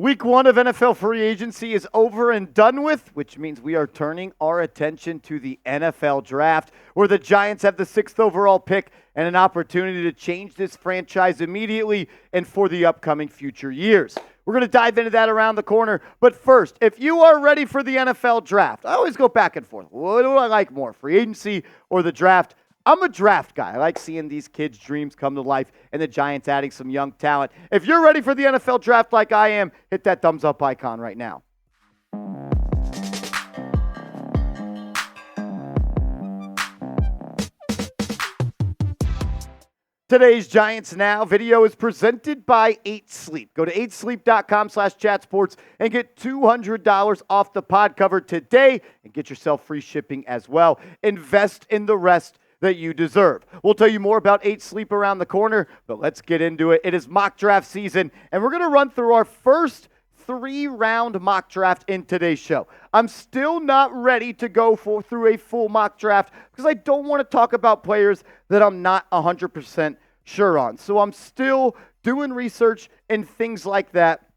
Week 1 of NFL free agency is over and done with, which means we are turning our attention to the NFL draft, where the Giants have the 6th overall pick and an opportunity to change this franchise immediately and for the upcoming future years. We're going to dive into that around the corner. But first, if you are ready for the NFL draft, I always go back and forth. What do I like more, free agency or the draft? I'm a draft guy. I like seeing these kids' dreams come to life and the Giants adding some young talent. If you're ready for the NFL draft like I am, hit that thumbs up icon right now. Today's Giants Now video is presented by 8 Sleep. Go to 8sleep.com/chatsports and get $200 off the pod cover today and get yourself free shipping as well. Invest in the rest that you deserve. We'll tell you more about 8 Sleep around the corner, but let's get into it. It is mock draft season, and we're going to run through our first 3-round mock draft in today's show. I'm still not ready to go through a full mock draft because I don't want to talk about players that I'm not 100% sure on. So I'm still doing research and things like that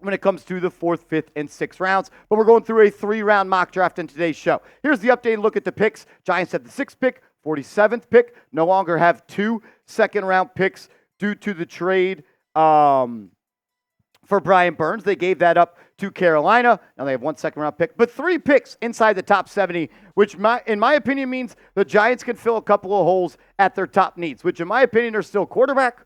when it comes to the 4th, 5th, and 6th rounds. But we're going through a 3-round mock draft in today's show. Here's the updated look at the picks. Giants have the 6th pick, 47th pick. No longer have 2 second-round picks due to the trade for Brian Burns. They gave that up to Carolina. Now they have 1 second-round pick, but 3 picks inside the top 70, which in my opinion means the Giants can fill a couple of holes at their top needs, which in my opinion are still quarterback,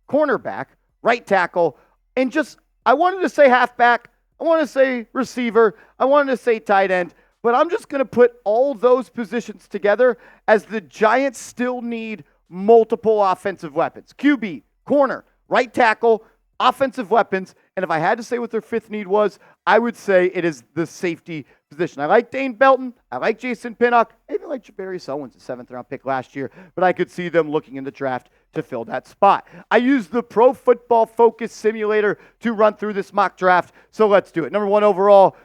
cornerback, right tackle, and just, I wanted to say halfback, I wanted to say receiver, I wanted to say tight end, but I'm just going to put all those positions together as the Giants still need multiple offensive weapons. QB, corner, right tackle, offensive weapons. And if I had to say what their 5th need was, I would say it is the safety position. I like Dane Belton. I like Jason Pinnock. I even like Jabarius Owens, a 7th-round pick last year. But I could see them looking in the draft to fill that spot. I used the Pro Football Focus Simulator to run through this mock draft. So let's do it. Number 1 overall,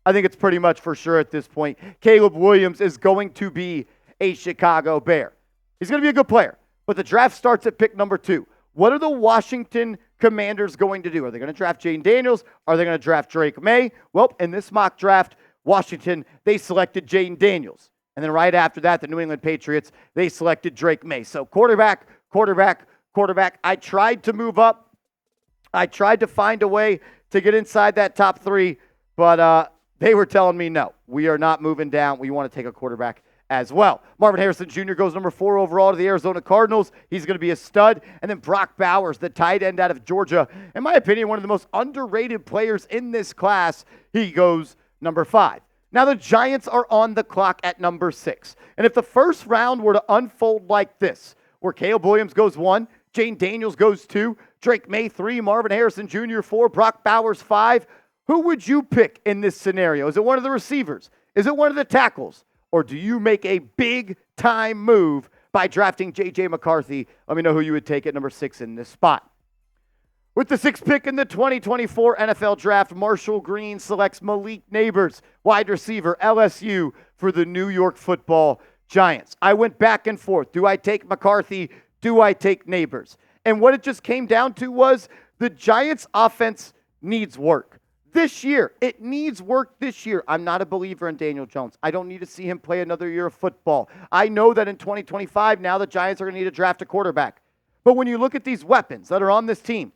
I think it's pretty much for sure at this point, Caleb Williams is going to be a Chicago Bear. He's going to be a good player. But the draft starts at pick number 2. What are the Washington Commanders going to do? Are they going to draft Jayden Daniels? Are they going to draft Drake May? Well, in this mock draft, Washington, they selected Jayden Daniels. And then right after that, the New England Patriots, they selected Drake May. So quarterback. I tried to move up. I tried to find a way to get inside that top 3, but they were telling me, no, we are not moving down. We want to take a quarterback as well. Marvin Harrison Jr. goes number 4 overall to the Arizona Cardinals. He's going to be a stud. And then Brock Bowers, the tight end out of Georgia, in my opinion, one of the most underrated players in this class. He goes number 5. Now the Giants are on the clock at number 6. And if the first round were to unfold like this, where Caleb Williams goes 1, Jayden Daniels goes 2, Drake May 3, Marvin Harrison Jr. 4, Brock Bowers 5, who would you pick in this scenario? Is it one of the receivers? Is it one of the tackles? Or do you make a big-time move by drafting J.J. McCarthy? Let me know who you would take at number 6 in this spot. With the 6th pick in the 2024 NFL Draft, Marshall Green selects Malik Nabers, wide receiver, LSU, for the New York Football Giants. I went back and forth. Do I take McCarthy? Do I take Nabers? And what it just came down to was the Giants' offense needs work. This year, it needs work this year. I'm not a believer in Daniel Jones. I don't need to see him play another year of football. I know that in 2025, now the Giants are going to need to draft a quarterback. But when you look at these weapons that are on this team,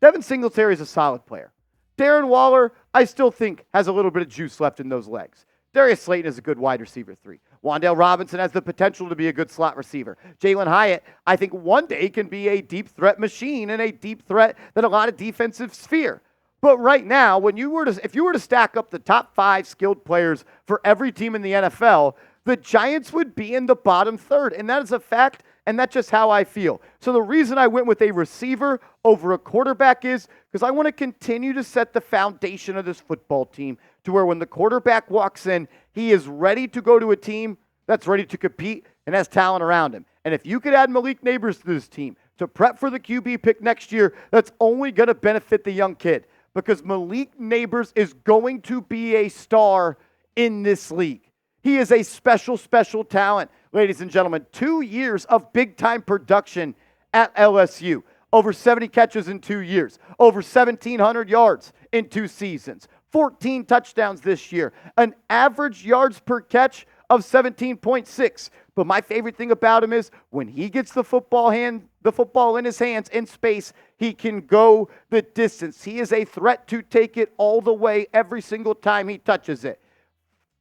Devin Singletary is a solid player. Darren Waller, I still think, has a little bit of juice left in those legs. Darius Slayton is a good wide receiver 3. Wan'Dale Robinson has the potential to be a good slot receiver. Jalen Hyatt, I think one day can be a deep threat machine and a deep threat that a lot of defensive fear. But right now, if you were to stack up the top 5 skilled players for every team in the NFL, the Giants would be in the bottom 3rd. And that is a fact, and that's just how I feel. So the reason I went with a receiver over a quarterback is because I want to continue to set the foundation of this football team to where when the quarterback walks in, he is ready to go to a team that's ready to compete and has talent around him. And if you could add Malik Nabers to this team to prep for the QB pick next year, that's only going to benefit the young kid. Because Malik Nabers is going to be a star in this league. He is a special talent, ladies and gentlemen. 2 years of big-time production at LSU. over 70 catches in 2 years, over 1,700 yards in 2 seasons, 14 touchdowns this year, an average yards per catch of 17.6. But my favorite thing about him is when he gets the football in his hands in space, he can go the distance. He is a threat to take it all the way every single time he touches it.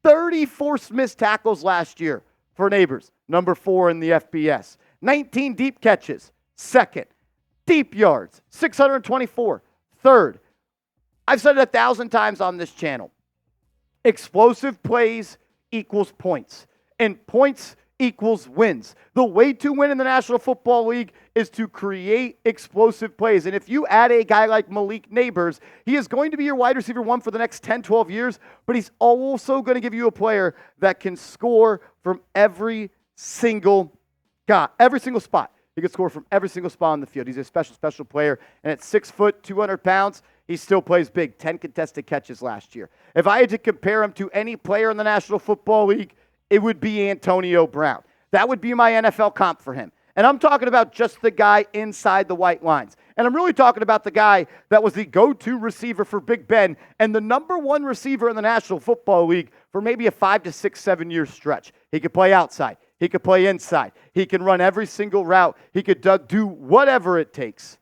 30 forced missed tackles last year for Nabers, number 4 in the FBS. 19 deep catches, 2nd. Deep yards, 624, 3rd. I've said it 1,000 times on this channel. Explosive plays equals points, and points equals wins. The way to win in the National Football League is to create explosive plays. And if you add a guy like Malik Nabers, he is going to be your wide receiver 1 for the next 10, 12 years, but he's also going to give you a player that can score from every single spot. He can score from every single spot on the field. He's a special player. And at 6 foot, 200 pounds, he still plays big. 10 contested catches last year. If I had to compare him to any player in the National Football League, it would be Antonio Brown. That would be my NFL comp for him. And I'm talking about just the guy inside the white lines. And I'm really talking about the guy that was the go-to receiver for Big Ben and the number 1 receiver in the National Football League for maybe a 5 to 6, 7-year stretch. He could play outside. He could play inside. He can run every single route. He could do whatever it takes.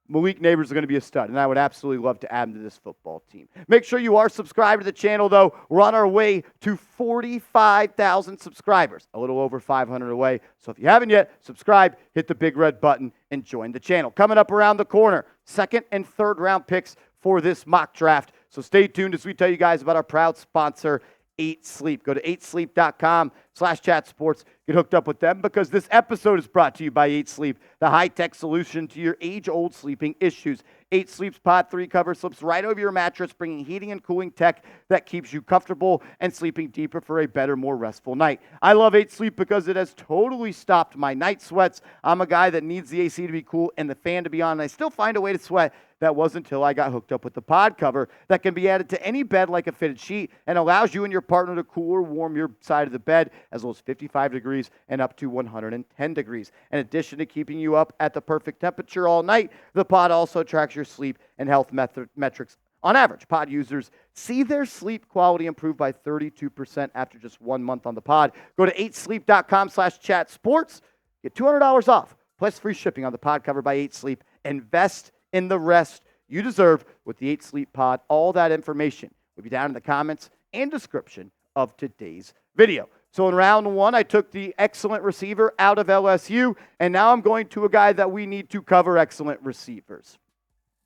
Malik Nabers is going to be a stud, and I would absolutely love to add him to this football team. Make sure you are subscribed to the channel, though. We're on our way to 45,000 subscribers, a little over 500 away. So if you haven't yet, subscribe, hit the big red button, and join the channel. Coming up around the corner, 2nd and 3rd round picks for this mock draft. So stay tuned as we tell you guys about our proud sponsor, 8 Sleep. Go to 8sleep.com/chatsports. Get hooked up with them because this episode is brought to you by 8 Sleep, the high-tech solution to your age-old sleeping issues. 8 Sleep's Pod 3 cover slips right over your mattress, bringing heating and cooling tech that keeps you comfortable and sleeping deeper for a better, more restful night. I love 8 Sleep because it has totally stopped my night sweats. I'm a guy that needs the AC to be cool and the fan to be on, and I still find a way to sweat. That was until I got hooked up with the pod cover that can be added to any bed like a fitted sheet and allows you and your partner to cool or warm your side of the bed as low as 55 degrees and up to 110 degrees. In addition to keeping you up at the perfect temperature all night, the pod also tracks your sleep and health metrics. On average, pod users see their sleep quality improve by 32% after just 1 month on the pod. Go to 8sleep.com/chatsports. Get $200 off, plus free shipping on the pod cover by 8 Sleep. Invest in the rest you deserve with the 8 Sleep pod. All that information will be down in the comments and description of today's video. So in round 1, I took the excellent receiver out of LSU, and now I'm going to a guy that we need to cover excellent receivers.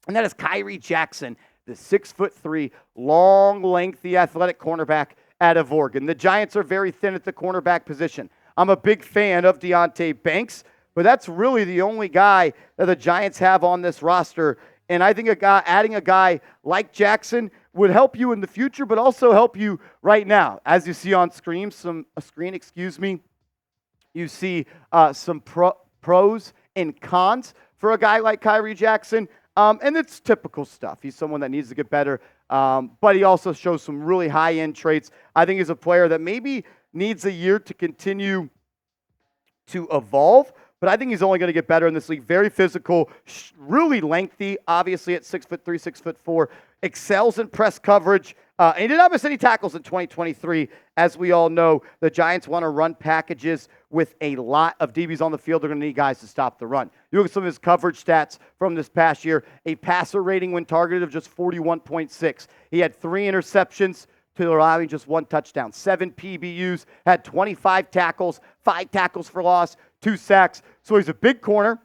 And that is Kyrie Jackson, the 6'3", long, lengthy, athletic cornerback out of Oregon. The Giants are very thin at the cornerback position. I'm a big fan of Deonte Banks, but that's really the only guy that the Giants have on this roster. And I think adding a guy like Jackson would help you in the future, but also help you right now. As you see on screen, you see some pros and cons for a guy like Kyrie Jackson. And it's typical stuff. He's someone that needs to get better, but he also shows some really high-end traits. I think he's a player that maybe needs a year to continue to evolve, but I think he's only going to get better in this league. Very physical, really lengthy, obviously at 6'3", 6'4", excels in press coverage. And he did not miss any tackles in 2023. As we all know, the Giants want to run packages with a lot of DBs on the field. They're going to need guys to stop the run. You look at some of his coverage stats from this past year, a passer rating when targeted of just 41.6. He had 3 interceptions to allowing just 1 touchdown, 7 PBUs, had 25 tackles, 5 tackles for loss, 2 sacks. So he's a big corner,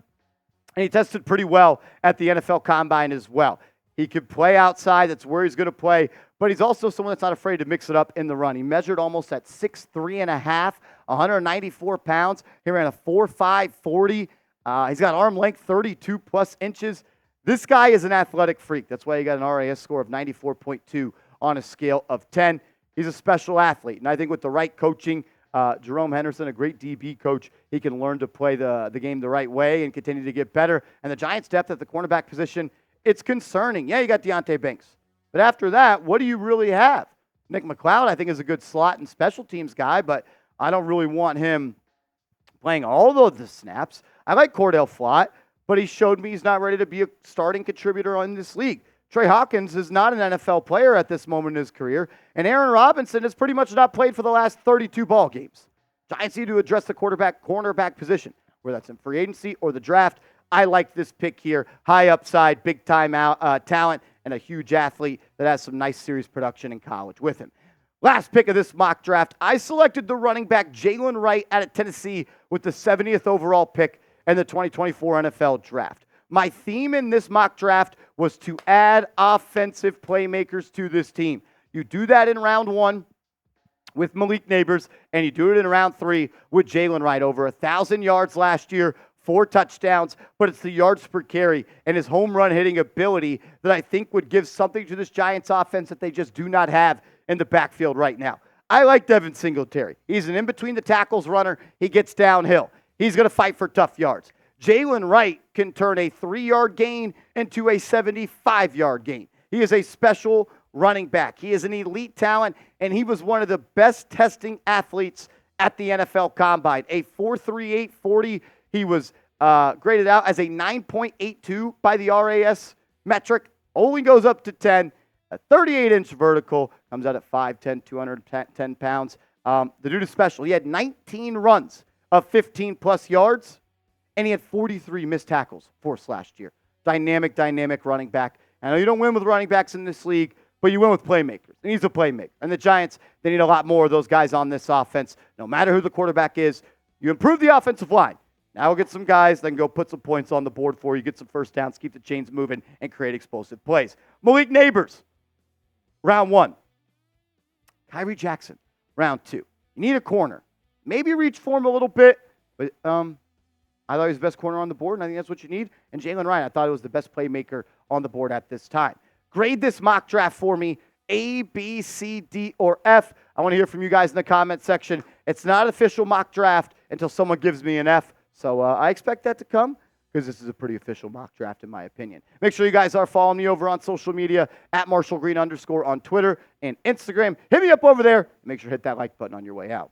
and he tested pretty well at the NFL Combine as well. He could play outside. That's where he's going to play. But he's also someone that's not afraid to mix it up in the run. He measured almost at 6'3.5", 194 pounds. He ran a 4.5 40. He's got arm length 32+ inches. This guy is an athletic freak. That's why he got an RAS score of 94.2 on a scale of 10. He's a special athlete. And I think with the right coaching, Jerome Henderson, a great DB coach, he can learn to play the game the right way and continue to get better. And the Giants' depth at the cornerback position, it's concerning. Yeah, you got Deonte Banks. But after that, what do you really have? Nick McLeod, I think, is a good slot and special teams guy, but I don't really want him playing all of the snaps. I like Cordell Flott, but he showed me he's not ready to be a starting contributor in this league. Trey Hawkins is not an NFL player at this moment in his career, and Aaron Robinson has pretty much not played for the last 32 ball games. Giants need to address the cornerback position, whether that's in free agency or the draft. I like this pick here. High upside, big time talent, and a huge athlete that has some nice series production in college with him. Last pick of this mock draft, I selected the running back Jaylen Wright out of Tennessee with the 70th overall pick in the 2024 NFL Draft. My theme in this mock draft was to add offensive playmakers to this team. You do that in round 1 with Malik Nabers, and you do it in round 3 with Jaylen Wright. Over 1,000 yards last year, 4 touchdowns, but it's the yards per carry and his home run hitting ability that I think would give something to this Giants offense that they just do not have in the backfield right now. I like Devin Singletary. He's an in-between-the-tackles runner. He gets downhill. He's going to fight for tough yards. Jaylen Wright can turn a 3-yard gain into a 75-yard gain. He is a special running back. He is an elite talent, and he was one of the best testing athletes at the NFL Combine. A 4.38 40. He was graded out as a 9.82 by the RAS metric. Only goes up to 10. A 38-inch vertical. Comes out at 5'10", 210 pounds. The dude is special. He had 19 runs of 15-plus yards, and he had 43 missed tackles forced last year. Dynamic running back. I know you don't win with running backs in this league, but you win with playmakers. And he's a playmaker. And the Giants, they need a lot more of those guys on this offense. No matter who the quarterback is, you improve the offensive line. Now we'll get some guys that can go put some points on the board for you, get some first downs, keep the chains moving, and create explosive plays. Malik Nabers, round 1. Kyrie Jackson, round 2. You need a corner. Maybe reach for him a little bit, but I thought he was the best corner on the board, and I think that's what you need. And Jaylen Wright, I thought it was the best playmaker on the board at this time. Grade this mock draft for me, A, B, C, D, or F. I want to hear from you guys in the comment section. It's not official mock draft until someone gives me an F. So I expect that to come because this is a pretty official mock draft in my opinion. Make sure you guys are following me over on social media at @MarshallGreen_ on Twitter and Instagram. Hit me up over there. Make sure to hit that like button on your way out.